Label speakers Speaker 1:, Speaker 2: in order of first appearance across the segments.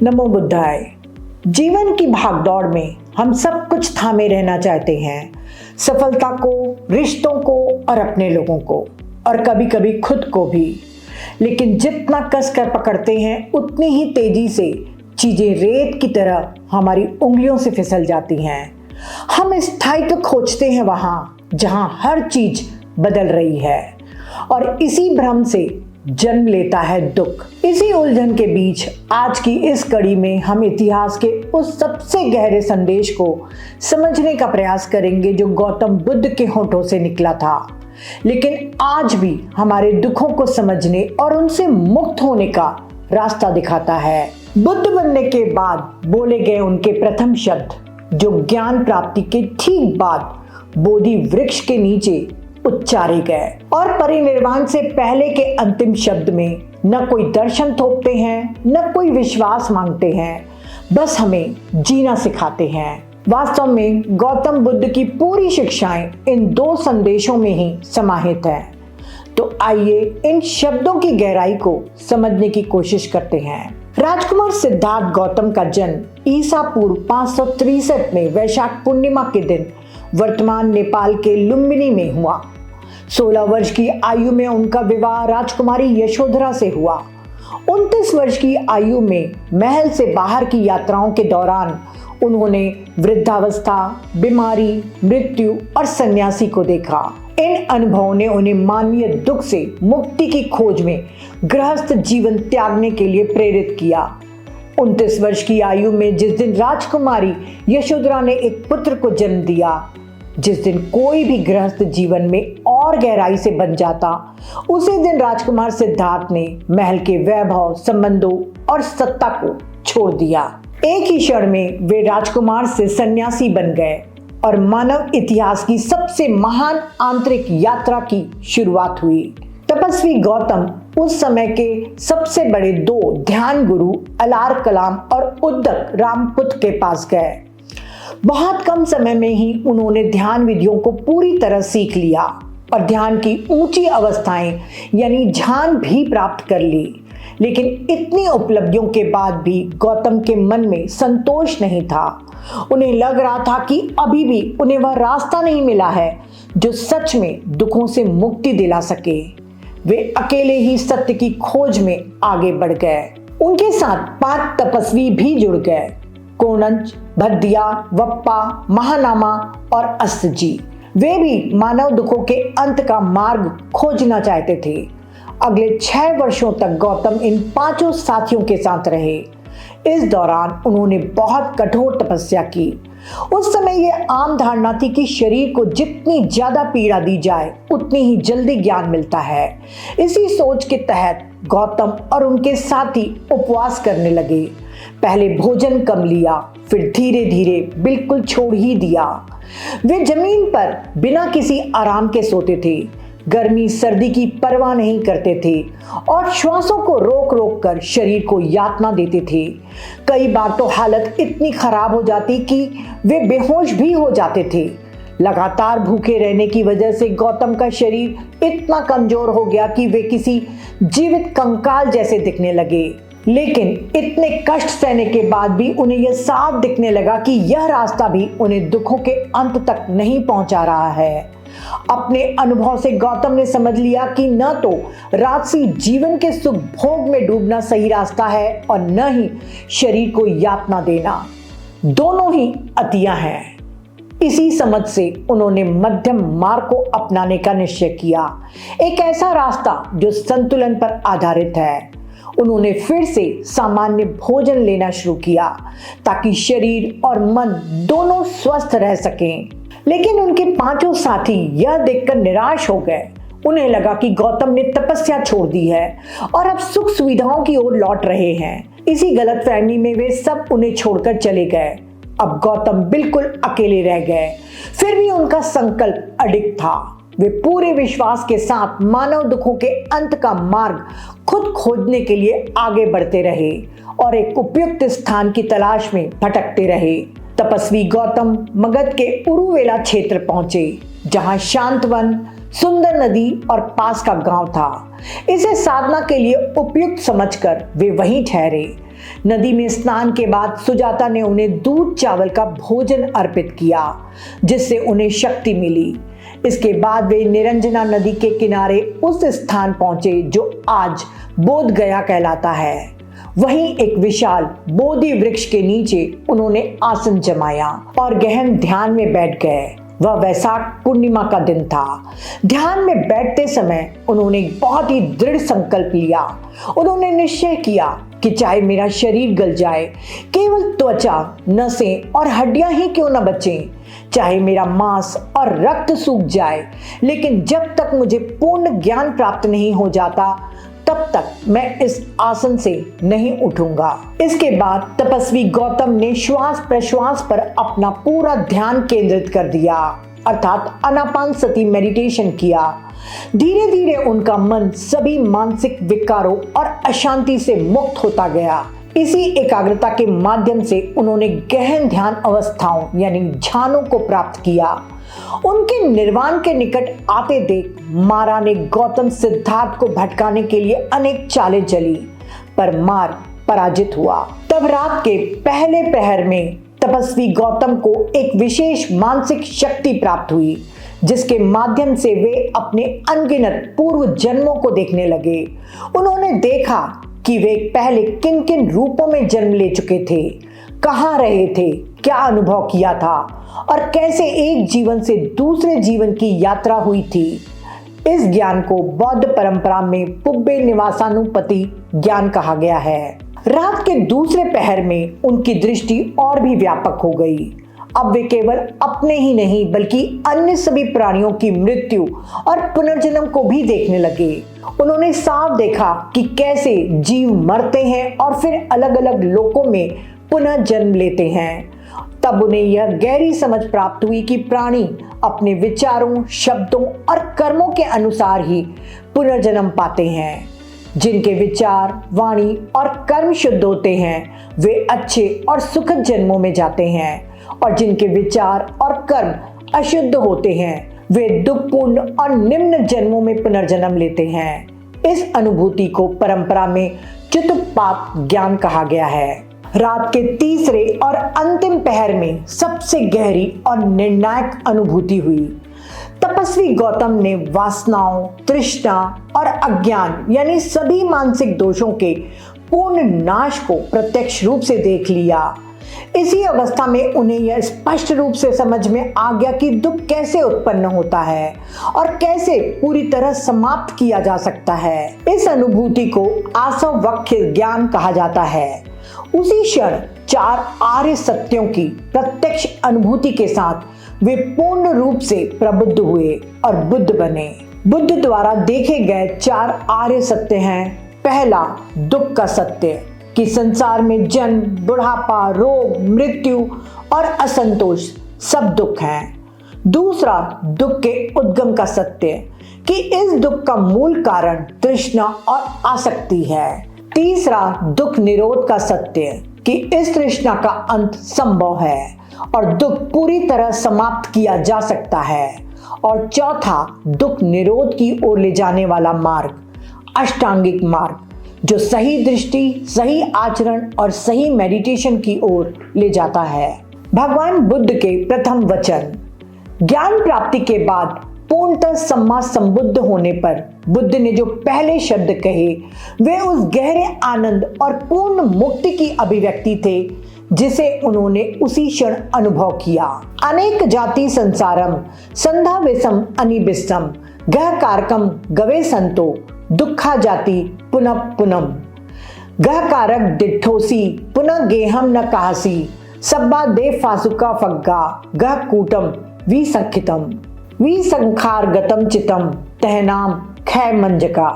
Speaker 1: नमो बुद्धाय। जीवन की भागदौड़ में हम सब कुछ थामे रहना चाहते हैं, सफलता को, रिश्तों को और अपने लोगों को, और कभी कभी खुद को भी। लेकिन जितना कसकर पकड़ते हैं उतनी ही तेजी से चीजें रेत की तरह हमारी उंगलियों से फिसल जाती हैं। हम स्थायित्व खोजते हैं वहां जहां हर चीज बदल रही है, और इसी भ्रम से जन्म लेता है दुख। इसी उलझन के बीच आज की इस कड़ी में हम इतिहास के उस सबसे गहरे संदेश को समझने का प्रयास करेंगे जो गौतम बुद्ध के होठों से निकला था, लेकिन आज भी हमारे दुखों को समझने और उनसे मुक्त होने का रास्ता दिखाता है। बुद्ध बनने के बाद बोले गए उनके प्रथम शब्द, जो ज्ञान प्राप्ति के ठीक बाद बोधि वृक्ष के नीचे उच्चारे गए, और परिनिर्वाण से पहले के अंतिम शब्द में न कोई दर्शन थोपते हैं, न कोई विश्वास मांगते हैं, बस हमें जीना सिखाते हैं। वास्तव में गौतम बुद्ध की पूरी शिक्षाएं इन दो संदेशों में ही समाहित हैं। तो आइए इन शब्दों की गहराई को समझने की कोशिश करते हैं। राजकुमार सिद्धार्थ गौतम का जन्म ईसा पूर्व 563 में वैशाख पूर्णिमा के दिन वर्तमान नेपाल के लुम्बिनी में हुआ। 16 वर्ष की आयु में उनका विवाह राजकुमारी यशोधरा से हुआ। 29 वर्ष की आयु में महल से बाहर की यात्राओं के दौरान उन्होंने वृद्धावस्था, बीमारी, मृत्यु और सन्यासी को देखा। इन अनुभवों ने उन्हें मानवीय दुख से मुक्ति की खोज में गृहस्थ जीवन त्यागने के लिए प्रेरित किया। 29 वर्ष की आयु में जिस दिन राजकुमारी यशोधरा ने एक पुत्र को जन्म दिया, जिस दिन कोई भी गृहस्थ जीवन में और गहराई से बन जाता, उसी दिन राजकुमार सिद्धार्थ ने महल के वैभव, संबंधों और सत्ता को छोड़ दिया। एक ही क्षण में वे राजकुमार से सन्यासी बन गए और मानव इतिहास की सबसे महान आंतरिक यात्रा की शुरुआत हुई। तपस्वी गौतम उस समय के सबसे बड़े दो ध्यान गुरु अलार कलाम और उद्दक रामपुत के पास गए। बहुत कम समय में ही उन्होंने ध्यान विधियों को पूरी तरह सीख लिया और ध्यान की ऊंची अवस्थाएं यानी ध्यान भी प्राप्त कर ली। लेकिन इतनी उपलब्धियों के बाद भी गौतम के मन में संतोष नहीं था। उन्हें लग रहा था कि अभी भी उन्हें वह रास्ता नहीं मिला है जो सच में दुखों से मुक्ति दिला सके। वे अकेले ही सत्य की खोज में आगे बढ़ गए। उनके साथ 5 तपस्वी भी जुड़ गए, कोनंच, भद्दिया, वप्पा, महानामा और अस्सजी। वे भी मानव दुखों के अंत का मार्ग खोजना चाहते थे। अगले 6 वर्षों तक गौतम इन 5 साथियों के साथ रहे। इस दौरान उन्होंने बहुत कठोर तपस्या की। उस समय यह आम धारणा थी कि शरीर को जितनी ज्यादा पीड़ा दी जाए उतनी ही जल्दी ज्ञान मिलता है। इसी सोच के तहत गौतम और उनके साथी उपवास करने लगे। पहले भोजन कम लिया, फिर धीरे धीरे बिल्कुल छोड़ ही दिया। वे जमीन पर बिना किसी आराम के सोते थे, गर्मी सर्दी की परवाह नहीं करते थे और श्वासों को रोक रोक कर शरीर को यातना देते थे। कई बार तो हालत इतनी खराब हो जाती कि वे बेहोश भी हो जाते थे। लगातार भूखे रहने की वजह से गौतम का शरीर इतना कमजोर हो गया कि वे किसी जीवित कंकाल जैसे दिखने लगे। लेकिन इतने कष्ट सहने के बाद भी उन्हें यह साफ दिखने लगा कि यह रास्ता भी उन्हें दुखों के अंत तक नहीं पहुंचा रहा है। अपने अनुभव से गौतम ने समझ लिया कि न तो राजसी जीवन के सुख भोग में डूबना सही रास्ता है और न ही शरीर को यातना देना, दोनों ही अतियां हैं। इसी समझ से उन्होंने मध्यम मार्ग को अपनाने का निश्चय किया, एक ऐसा रास्ता जो संतुलन पर आधारित है। उन्होंने फिर से सामान्य भोजन लेना शुरू किया ताकि शरीर और मन दोनों स्वस्थ रह सकें। लेकिन उनके 5 साथी यह देखकर निराश हो गए। उन्हें लगा कि गौतम ने तपस्या छोड़ दी है और अब सुख सुविधाओं की ओर लौट रहे हैं। इसी गलतफहमी में वे सब उन्हें छोड़कर चले गए। अब गौतम बिल्कुल अकेले रह गए। फिर भी उनका संकल्प अडिग था। वे पूरे विश्वास के साथ मानव दुखों के अंत का मार्ग खुद खोजने के लिए आगे बढ़ते रहे और एक उपयुक्त स्थान की तलाश में भटकते रहे। तपस्वी गौतम मगध के उरुवेला क्षेत्र पहुंचे, जहां शांत वन, सुंदर नदी और पास का गांव था। इसे साधना के लिए उपयुक्त समझकर वे वहीं ठहरे। नदी में स्नान के बाद सुजाता ने उन्हें दूध चावल का भोजन अर्पित किया, जिससे उन्हें शक्ति मिली। इसके बाद वे निरंजना नदी के किनारे उस स्थान पहुंचे जो आज बोध गया कहलाता है। वहीं एक विशाल बोधि वृक्ष के नीचे उन्होंने आसन जमाया और गहन ध्यान में बैठ गए। वह वैशाख पूर्णिमा का दिन था। ध्यान में बैठते समय उन्होंने बहुत ही दृढ़ संकल्प लिया। उन्होंने निश्चय किया कि चाहे मेरा शरीर गल जाए, केवल त्वचा, नसें और हड्डियां ही क्यों न बचें, चाहे मेरा मांस और रक्त सूख जाए, लेकिन जब तक मुझे पूर्ण ज्ञान प्राप्त नहीं हो जाता तब तक मैं इस आसन से नहीं उठूंगा। इसके बाद तपस्वी गौतम ने श्वास प्रश्वास पर अपना पूरा ध्यान केंद्रित कर दिया, अर्थात आनापानसति मेडिटेशन किया। धीरे धीरे उनका मन सभी मानसिक विकारों और अशांति से मुक्त होता गया। इसी एकाग्रता के माध्यम से उन्होंने गहन ध्यान अवस्थाओं यानी ध्यानों को प्राप्त किया। उनके निर्वाण के निकट आते देख मारा ने गौतम सिद्धार्थ को भटकाने के लिए अनेक चालें चली, पर मार पराजित हुआ। तब रात के पहले प्रहर में तपस्वी गौतम को एक विशेष मानसिक शक्ति प्राप्त हुई, जिसके माध्यम से वे अपने अनगिनत पूर्व जन्मों को देखने लगे। उन्होंने देखा कि वे पहले किन किन रूपों में जन्म ले चुके थे, कहाँ रहे थे, क्या अनुभव किया था और कैसे एक जीवन से दूसरे जीवन की यात्रा हुई थी। इस ज्ञान को बौद्ध परंपरा में पुब्बे निवासानुपति ज्ञान कहा गया है। रात के दूसरे पहर में उनकी दृष्टि और भी व्यापक हो गई। अब वे केवल अपने ही नहीं बल्कि अन्य सभी प्राणियों की मृत्यु और पुनर्जन्म को भी देखने लगे। उन्होंने साफ देखा कि कैसे जीव मरते हैं और फिर अलग अलग लोकों में पुनः जन्म लेते हैं। तब उन्हें यह गहरी समझ प्राप्त हुई कि प्राणी अपने विचारों, शब्दों और कर्मों के अनुसार ही पुनर्जन्म पाते हैं। जिनके विचार, वाणी और कर्म शुद्ध होते हैं वे अच्छे और सुखद जन्मों में जाते हैं, और जिनके विचार और कर्म अशुद्ध होते हैं वे दुखपूर्ण और निम्न जन्मों में पुनर्जन्म लेते हैं। इस अनुभूति को परंपरा में चतुष्पाद ज्ञान कहा गया है। रात के तीसरे और अंतिम पहर में सबसे गहरी और निर्णायक अनुभूति हुई। तपस्वी गौतम ने वासनाओं, तृष्णा और अज्ञान यानी सभी मानसिक दोषों के पूर्ण नाश को प्रत्यक्ष रूप से देख लिया। इसी अवस्था में उन्हें यह स्पष्ट रूप से समझ में आ गया कि दुख कैसे उत्पन्न होता है और कैसे पूरी तरह समाप्त किया जा सकता है। इस अनुभूति को आसवक्ख्य ज्ञान कहा जाता है। उसी क्षण 4 आर्य सत्यों की प्रत्यक्ष अनुभूति के साथ वे पूर्ण रूप से प्रबुद्ध हुए और बुद्ध बने। बुद्ध द्वारा देखे गए 4 आर्य सत्य हैं। पहला, दुख का सत्य कि संसार में जन्म, बुढ़ापा, रोग, मृत्यु और असंतोष सब दुख हैं। दूसरा, दुख के उद्गम का सत्य कि इस दुख का मूल कारण तृष्णा और आसक्ति है। तीसरा, दुख निरोध का सत्य कि इस तृष्णा का अंत संभव है और दुख पूरी तरह समाप्त किया जा सकता है। और चौथा, दुख निरोध की ओर ले जाने वाला मार्ग, अष्टांगिक मार्ग, जो सही दृष्टि, सही आचरण और सही मेडिटेशन की ओर ले जाता है। भगवान बुद्ध के प्रथम वचन। ज्ञान प्राप्ति के बाद पूर्णतः सम्मा संबुद्ध होने पर बुद्ध ने जो पहले शब्द कहे वे उस गहरे आनंद और पूर्ण मुक्ति की अभिव्यक्ति थे जिसे उन्होंने उसी क्षण अनुभव किया। अनेक जाति संसारम संधा विषम अनिबिस्सम गह कारकम गवे संतो दुखा जाति पुनः पुनम गह कारक दिठोसी पुनः गेहम न काहसी सब्बा दे फासुका फग्गा गह कूटम विसंखितम विसंखार गतम चितम तहनाम खै मंजका।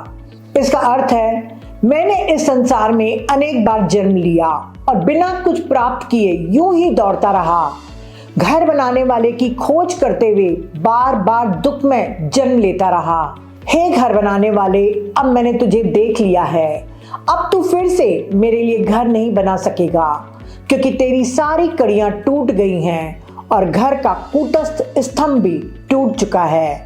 Speaker 1: इसका अर्थ है, मैंने इस संसार में अनेक बार जन्म लिया और बिना कुछ प्राप्त किए यूं ही दौड़ता रहा। घर बनाने वाले की खोज करते हुए बार बार दुख में जन्म लेता रहा। हे घर बनाने वाले, अब मैंने तुझे देख लिया है। अब तू फिर से मेरे लिए घर नहीं बना सकेगा क्योंकि तेरी सारी कड़ियां टूट गई हैं और घर का कूटस्थ स्तंभ भी टूट चुका है।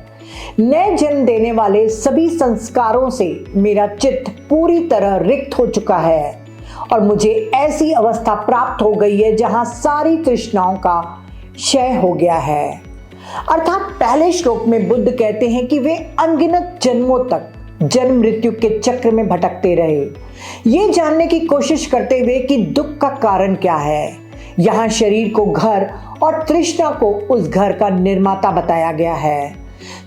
Speaker 1: नए जन्म देने वाले सभी संस्कारों से मेरा चित्त पूरी तरह रिक्त हो चुका है और मुझे ऐसी अवस्था प्राप्त हो गई है जहां सारी तृष्णाओं का क्षय हो गया है। अर्थात पहले श्लोक में बुद्ध कहते हैं कि वे अनगिनत जन्मों तक जन्म मृत्यु के चक्र में भटकते रहे, ये जानने की कोशिश करते हुए कि दुख का कारण क्या है। यहाँ शरीर को घर और तृष्णा को उस घर का निर्माता बताया गया है।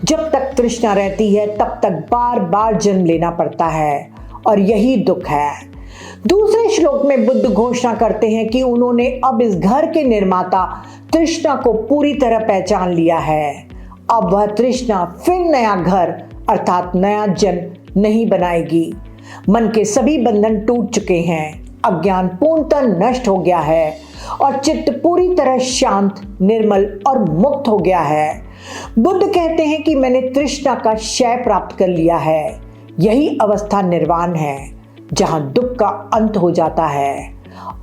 Speaker 1: जब तक तृष्णा रहती है तब तक बार बार जन्म लेना पड़ता है और यही दुख है। दूसरे श्लोक में बुद्ध घोषणा करते हैं कि उन्होंने अब इस घर के निर्माता तृष्णा को पूरी तरह पहचान लिया है। अब वह तृष्णा फिर नया घर अर्थात नया जन्म नहीं बनाएगी। मन के सभी बंधन टूट चुके हैं, अज्ञान पूर्णतः नष्ट हो गया है और चित्त पूरी तरह शांत, निर्मल और मुक्त हो गया है। बुद्ध कहते हैं कि मैंने तृष्णा का क्षय प्राप्त कर लिया है। यही अवस्था निर्वाण है, जहां दुख का अंत हो जाता है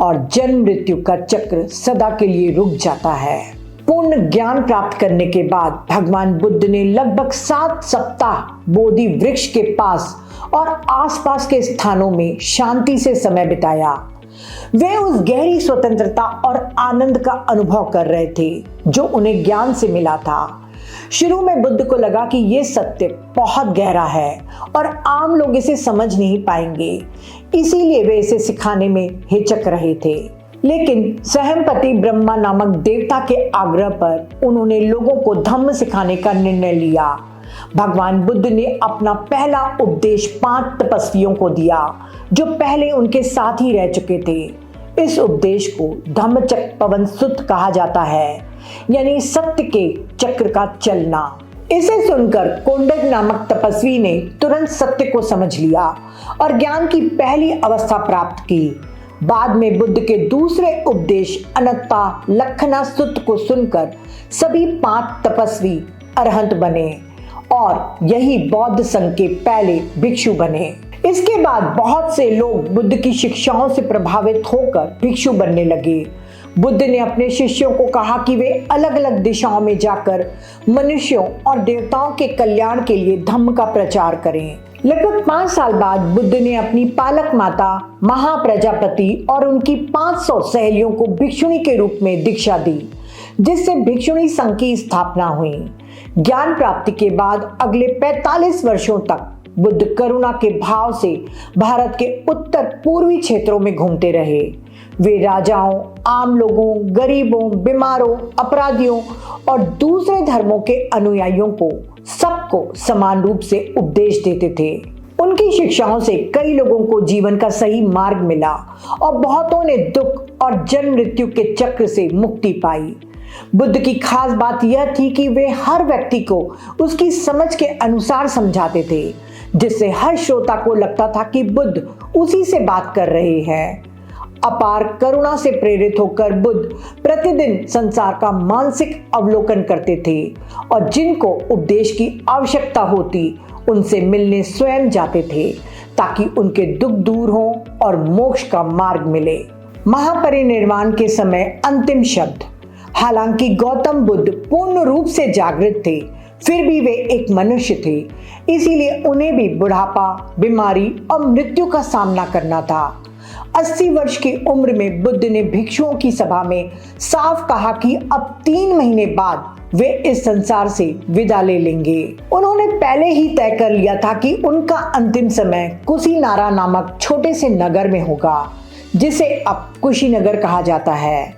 Speaker 1: और जन्म मृत्यु का चक्र सदा के लिए रुक जाता है। पूर्ण ज्ञान प्राप्त करने के बाद भगवान बुद्ध ने लगभग 7 सप्ताह बोधि वृक्ष के पास और आसपास के स्थानों में शांति से समय बिताया। वे उस गहरी स्वतंत्रता और आनंद का अनुभव कर रहे थे जो उन्हें ज्ञान से मिला था। शुरू में बुद्ध को लगा कि यह सत्य बहुत गहरा है और आम लोग इसे समझ नहीं पाएंगे, इसीलिए वे इसे सिखाने में हिचक रहे थे। लेकिन सहमपति ब्रह्मा नामक देवता के आग्रह पर उन्होंने लोगों को धम्म सिखाने का निर्णय लिया। भगवान बुद्ध ने अपना पहला उपदेश 5 तपस्वियों को दिया जो पहले उनके साथ ही रह चुके थे। इस उपदेश को धम्मचक्र पवन सुत कहा जाता है, यानी सत्य के चक्र का चलना। इसे सुनकर कोंडक नामक तपस्वी ने तुरंत सत्य को समझ लिया और ज्ञान की पहली अवस्था प्राप्त की। बाद में बुद्ध के दूसरे उपदेश अनत्ता लक्षणा सुत को सुनकर सभी 5 तपस्वी अरहंत बने और यही बौद्ध संघ के पहले भिक्षु बने। इसके बाद बहुत से लोग बुद्ध की शिक्षाओं से प्रभावित होकर भिक्षु बनने लगे। बुद्ध ने अपने शिष्यों को कहा कि वे अलग अलग दिशाओं में जाकर मनुष्यों और देवताओं के कल्याण के लिए धम्म का प्रचार करें। लगभग 5 साल बाद बुद्ध ने अपनी पालक माता महाप्रजापति और उनकी 500 सहेलियों को भिक्षुणी के रूप में दीक्षा दी, जिससे भिक्षुणी संघ की स्थापना हुई। ज्ञान प्राप्ति के बाद अगले 45 वर्षों तक बुद्ध करुणा के भाव से भारत के उत्तर पूर्वी क्षेत्रों में घूमते रहे। वे राजाओं, आम लोगों, गरीबों, बीमारों, अपराधियों और दूसरे धर्मों के अनुयायियों को सबको समान रूप से उपदेश देते थे। उनकी शिक्षाओं से कई लोगों को जीवन का सही मार्ग मिला और बहुतों ने दुख और जन्म मृत्यु के चक्र से मुक्ति पाई। बुद्ध की खास बात यह थी कि वे हर व्यक्ति को उसकी समझ के अनुसार समझाते थे, जिससे हर श्रोता को लगता था कि बुद्ध उसी से बात कर रहे हैं। अपार करुणा से प्रेरित होकर बुद्ध प्रतिदिन संसार का मानसिक अवलोकन करते थे और जिनको उपदेश की आवश्यकता होती उनसे मिलने स्वयं जाते थे ताकि उनके दुख दूर हो और मोक्ष का मार्ग मिले। महापरिनिर्वाण के समय अंतिम शब्द। हालांकि गौतम बुद्ध पूर्ण रूप से जागृत थे, फिर भी वे एक मनुष्य थे, इसीलिए उन्हें भी बुढ़ापा, बीमारी और मृत्यु का सामना करना था। 80 वर्ष की उम्र में बुद्ध ने भिक्षुओं की सभा में साफ कहा कि अब 3 महीने बाद वे इस संसार से विदा ले लेंगे। उन्होंने पहले ही तय कर लिया था कि उनका अंतिम समय कुशीनारा नामक छोटे से नगर में होगा, जिसे अब कुशीनगर कहा जाता है।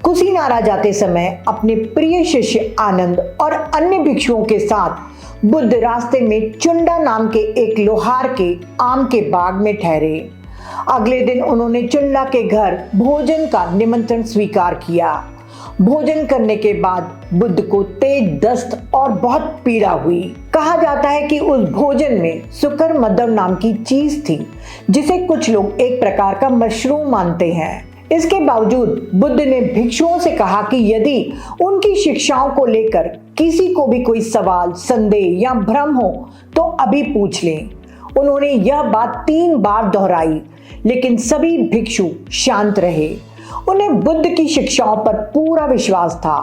Speaker 1: कुशीनारा जाते समय अपने प्रिय शिष्य आनंद और अन्य भिक्षुओं के साथ बुद्ध रास्ते में चुंडा नाम के एक लोहार के आम के बाग में ठहरे। अगले दिन उन्होंने चुंडा के घर भोजन का निमंत्रण स्वीकार किया। भोजन करने के बाद बुद्ध को तेज दस्त और बहुत पीड़ा हुई। कहा जाता है कि उस भोजन में सुकर मदर नाम की चीज थी, जिसे कुछ लोग एक प्रकार का मशरूम मानते हैं। इसके बावजूद बुद्ध ने भिक्षुओं से कहा कि यदि उनकी शिक्षाओं को लेकर किसी को भी कोई सवाल, संदेह या भ्रम हो तो अभी पूछ लें। उन्होंने यह बात 3 बार दोहराई, लेकिन सभी भिक्षु शांत रहे। उन्हें बुद्ध की शिक्षाओं पर पूरा विश्वास था।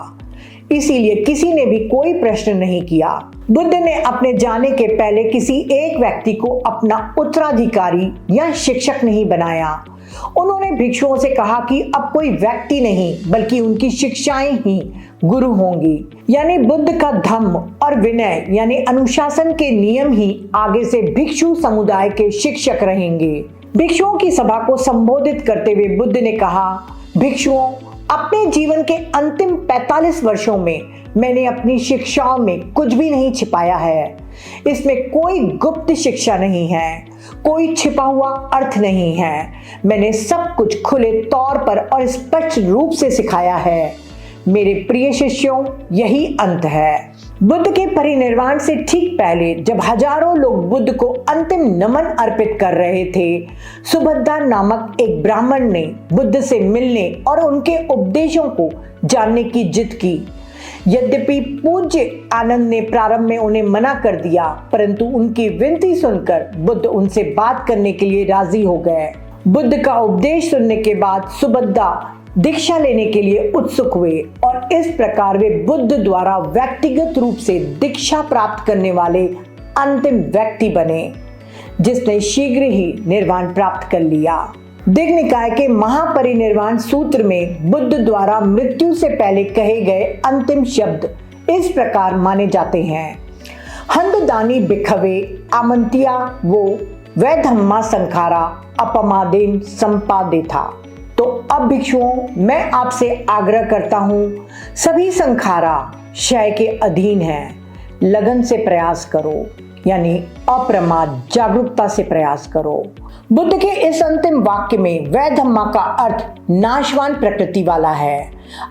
Speaker 1: इसीलिए किसी ने भी कोई प्रश्न नहीं किया। बुद्ध ने अपने जाने के पहले किसी एक व्यक्ति को अपना उत्तराधिकारी या शिक्षक नहीं बनाया। उन्होंने भिक्षुओं से कहा कि अब कोई व्यक्ति नहीं बल्कि उनकी शिक्षाएं ही गुरु होंगी, यानी बुद्ध का धम्म और विनय यानी अनुशासन के नियम ही आगे से भिक्षु समुदाय के शिक्षक रहेंगे। भिक्षुओं की सभा को संबोधित करते हुए बुद्ध ने कहा, भिक्षुओं, अपने जीवन के अंतिम 45 वर्षों में मैंने अपनी शिक्षाओं में कुछ भी नहीं छिपाया है। इसमें कोई गुप्त शिक्षा नहीं है, कोई छिपा हुआ अर्थ नहीं है। मैंने सब कुछ खुले तौर पर और स्पष्ट रूप से सिखाया है। मेरे प्रिय शिष्यों, यही अंत है। बुद्ध के परिनिर्वाण से ठीक पहले जब हजारों लोग बुद्ध को अंतिम नमन अर्पित कर रहे थे, सुभद्दा नामक एक ब्राह्मण ने बुद्ध से मिलने और उनके उपदेशों को जानने की जिद की। यद्यपि पूज्य आनंद ने प्रारंभ में उन्हें मना कर दिया, परंतु उनकी विनती सुनकर बुद्ध उनसे बात करने के लिए राजी हो गए। बुद्ध का उपदेश सुनने के बाद सुभद्दा दीक्षा लेने के लिए उत्सुक हुए और इस प्रकार वे बुद्ध द्वारा व्यक्तिगत रूप से दीक्षा प्राप्त करने वाले अंतिम व्यक्ति बने, जिसने शीघ्र ही निर्वाण प्राप्त कर लिया। दिग्ग निकाय के महापरिनिर्वाण सूत्र में बुद्ध द्वारा मृत्यु से पहले कहे गए अंतिम शब्द इस प्रकार माने जाते हैं, हंददानी भिक्खवे आमंत्या वो वै धम्मा संखारा अपमादेन संपादेथा। तो अब भिक्षुओं, मैं आपसे आग्रह करता हूं, सभी संखारा क्षय के अधीन है। लगन से प्रयास करो, यानी अप्रमाद जागरूकता से प्रयास करो। बुद्ध के इस अंतिम वाक्य में वै धम्मा का अर्थ नाशवान प्रकृति वाला है,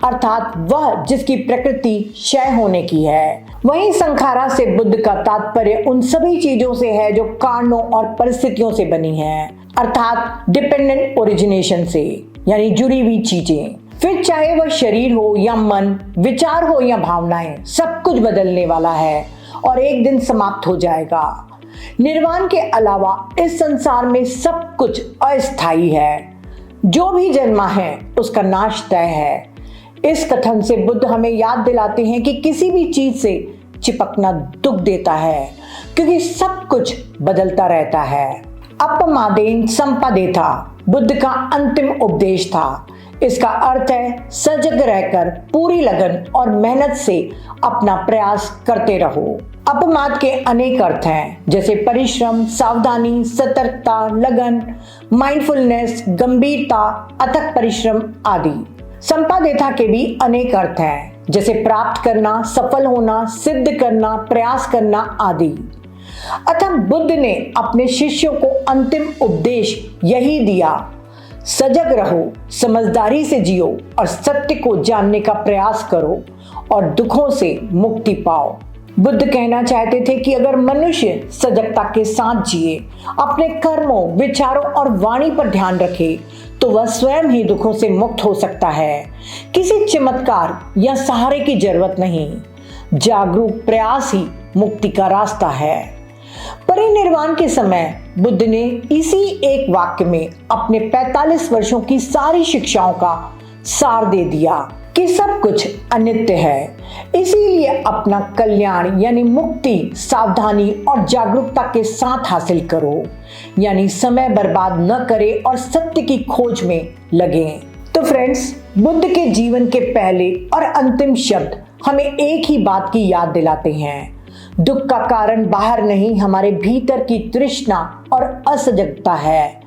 Speaker 1: अर्थात वह जिसकी प्रकृति क्षय होने की है। वहीं संखारा से बुद्ध का तात्पर्य उन सभी चीजों से है जो कारणों और परिस्थितियों से बनी है, अर्थात डिपेंडेंट ओरिजिनेशन से, यानी जुड़ी हुई चीजें। फिर चाहे वह शरीर हो या मन, विचार हो या भावनाएं, सब कुछ बदलने वाला है और एक दिन समाप्त हो जाएगा। निर्वाण के अलावा इस संसार में सब कुछ अस्थायी है। जो भी जन्मा है उसका नाश तय है। इस कथन से बुद्ध हमें याद दिलाते हैं कि किसी भी चीज से चिपकना दुख देता है, क्योंकि सब कुछ बदलता रहता है। अपमादेन संपादेथा बुद्ध का अंतिम उपदेश था। इसका अर्थ है सजग रहकर पूरी लगन और मेहनत से अपना प्रयास करते रहो। अपमाद के अनेक अर्थ हैं, जैसे परिश्रम, सावधानी, सतर्कता, लगन, माइंडफुलनेस, गंभीरता, अथक परिश्रम आदि। संपादेथा के भी अनेक अर्थ हैं, जैसे प्राप्त करना, सफल होना, सिद्ध करना, प्रयास करना आदि। अतः बुद्ध ने अपने शिष्यों को अंतिम उपदेश यही दिया, सजग रहो, समझदारी से जियो और सत्य को जानने का प्रयास करो और दुखों से मुक्ति पाओ। बुद्ध कहना चाहते थे कि अगर मनुष्य सजगता के साथ जिए, अपने कर्मों, विचारों और वाणी पर ध्यान रखे, तो वह स्वयं ही दुखों से मुक्त हो सकता है। किसी चमत्कार या सहारे की जरूरत नहीं, जागरूक प्रयास ही मुक्ति का रास्ता है। परिनिर्वाण के समय बुद्ध ने इसी एक वाक्य में अपने 45 वर्षों की सारी शिक्षाओं का सार दे दिया कि सब कुछ अनित्य है, इसीलिए अपना कल्याण यानी मुक्ति सावधानी और जागरूकता के साथ हासिल करो, यानी समय बर्बाद न करें और सत्य की खोज में लगें। तो फ्रेंड्स, बुद्ध के जीवन के पहले और अंतिम शब्द हमें एक ही बात की याद दिलाते हैं, दुख का कारण बाहर नहीं, हमारे भीतर की तृष्णा और असजगता है।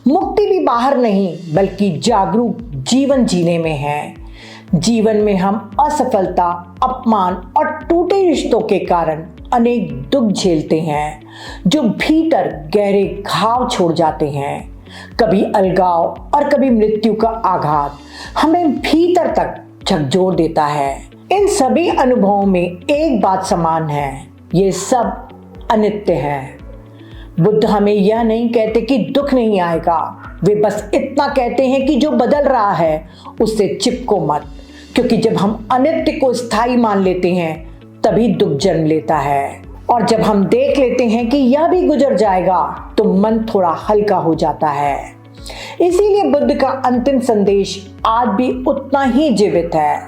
Speaker 1: मुक्ति भी बाहर नहीं बल्कि जागरूक जीवन जीने में है। जीवन में हम असफलता, अपमान और टूटे रिश्तों के कारण अनेक दुख झेलते हैं, जो भीतर गहरे घाव छोड़ जाते हैं। कभी अलगाव और कभी मृत्यु का आघात हमें भीतर तक झकझोर देता है। इन सभी अनुभवों में एक बात समान है, ये सब अनित्य है। बुद्ध हमें यह नहीं कहते कि दुख नहीं आएगा, वे बस इतना कहते हैं कि जो बदल रहा है उससे चिपको मत, क्योंकि जब हम अनित्य को स्थायी मान लेते हैं तभी दुख जन्म लेता है, और जब हम देख लेते हैं कि यह भी गुजर जाएगा तो मन थोड़ा हल्का हो जाता है। इसीलिए बुद्ध का अंतिम संदेश आज भी उतना ही जीवित है।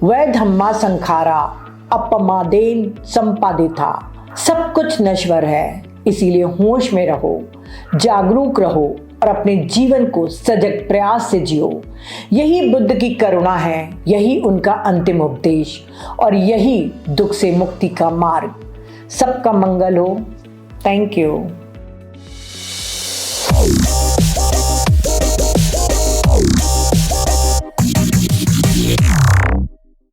Speaker 1: वै धम्मा संखारा अपमादेन संपादिता। सब कुछ नश्वर है, इसीलिए होश में रहो, जागरूक रहो और अपने जीवन को सजग प्रयास से जियो। यही बुद्ध की करुणा है, यही उनका अंतिम उपदेश और यही दुख से मुक्ति का मार्ग। सबका मंगल हो। Thank you.